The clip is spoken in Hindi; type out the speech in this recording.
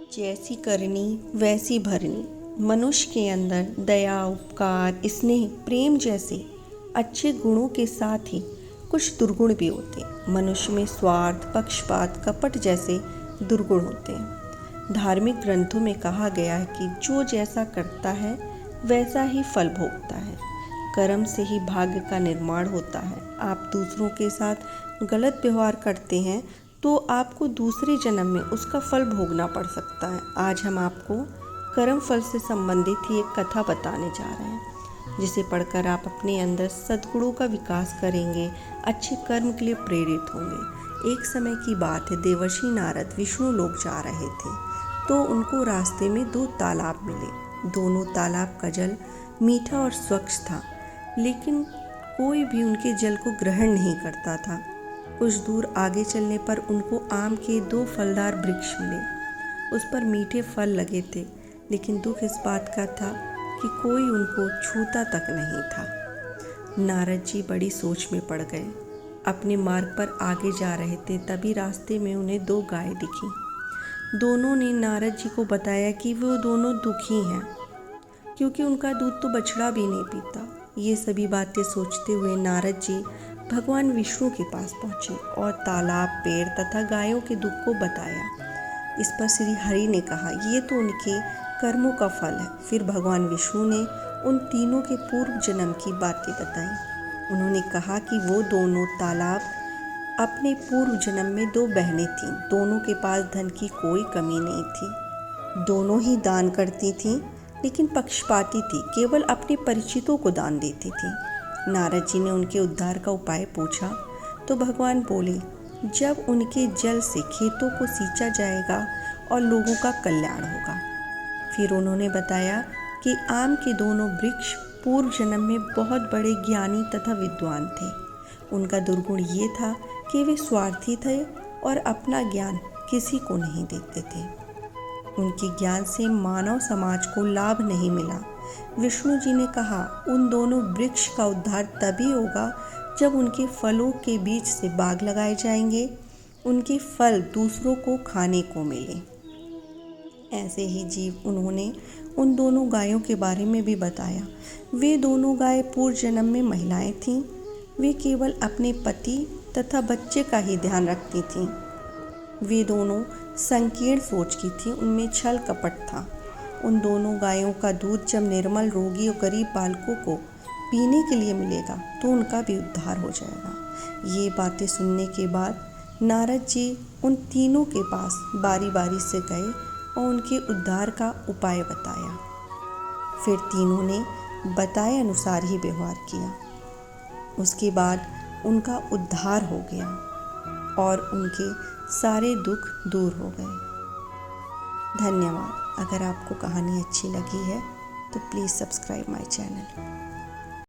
जैसी करनी वैसी भरनी। मनुष्य के अंदर दया, उपकार, स्नेह, प्रेम जैसे अच्छे गुणों के साथ ही कुछ दुर्गुण भी होते हैं। मनुष्य में स्वार्थ, पक्षपात, कपट जैसे दुर्गुण होते हैं। धार्मिक ग्रंथों में कहा गया है कि जो जैसा करता है वैसा ही फल भोगता है। कर्म से ही भाग्य का निर्माण होता है। आप दूसरों के साथ गलत व्यवहार करते हैं तो आपको दूसरे जन्म में उसका फल भोगना पड़ सकता है। आज हम आपको कर्म फल से संबंधित ही एक कथा बताने जा रहे हैं, जिसे पढ़कर आप अपने अंदर सद्गुणों का विकास करेंगे, अच्छे कर्म के लिए प्रेरित होंगे। एक समय की बात है, देवर्षि नारद विष्णु लोक जा रहे थे तो उनको रास्ते में 2 तालाब मिले। दोनों तालाब का जल मीठा और स्वच्छ था, लेकिन कोई भी उनके जल को ग्रहण नहीं करता था। कुछ दूर आगे चलने पर उनको आम के 2 फलदार वृक्ष मिले। उस पर मीठे फल लगे थे, लेकिन दुख इस बात का था कि कोई उनको छूता तक नहीं था। नारद जी बड़ी सोच में पड़ गए। अपने मार्ग पर आगे जा रहे थे, तभी रास्ते में उन्हें 2 गाय दिखी। दोनों ने नारद जी को बताया कि वो दोनों दुखी हैं, क्योंकि उनका दूध तो बछड़ा भी नहीं पीता। ये सभी बातें सोचते हुए नारद जी भगवान विष्णु के पास पहुँचे और तालाब, पेड़ तथा गायों के दुख को बताया। इस पर श्री हरि ने कहा, ये तो उनके कर्मों का फल है। फिर भगवान विष्णु ने उन तीनों के पूर्व जन्म की बातें बताई। उन्होंने कहा कि वो दोनों तालाब अपने पूर्व जन्म में 2 बहनें थीं। दोनों के पास धन की कोई कमी नहीं थी। दोनों ही दान करती थीं, लेकिन पक्षपाती थी, केवल अपने परिचितों को दान देती थी। नारद जी ने उनके उद्धार का उपाय पूछा तो भगवान बोले, जब उनके जल से खेतों को सींचा जाएगा और लोगों का कल्याण होगा। फिर उन्होंने बताया कि आम के दोनों वृक्ष पूर्व जन्म में बहुत बड़े ज्ञानी तथा विद्वान थे। उनका दुर्गुण ये था कि वे स्वार्थी थे और अपना ज्ञान किसी को नहीं देते थे। उनके ज्ञान से मानव समाज को लाभ नहीं मिला। विष्णु जी ने कहा, उन दोनों वृक्ष का उद्धार तभी होगा जब उनके फलों के बीच से बाग लगाए जाएंगे, उनके फल दूसरों को खाने को मिले। ऐसे ही जीव उन्होंने उन दोनों गायों के बारे में भी बताया। वे दोनों गाय पूर्व जन्म में महिलाएं थीं। वे केवल अपने पति तथा बच्चे का ही ध्यान रखती थीं। वे दोनों संकीर्ण सोच की थीं, उनमें छल कपट था। उन दोनों गायों का दूध जब निर्मल, रोगी और गरीब बालकों को पीने के लिए मिलेगा तो उनका भी उद्धार हो जाएगा। ये बातें सुनने के बाद नारद जी उन तीनों के पास बारी बारी से गए और उनके उद्धार का उपाय बताया। फिर तीनों ने बताए अनुसार ही व्यवहार किया। उसके बाद उनका उद्धार हो गया और उनके सारे दुख दूर हो गए। धन्यवाद। अगर आपको कहानी अच्छी लगी है तो प्लीज़ सब्सक्राइब माय चैनल।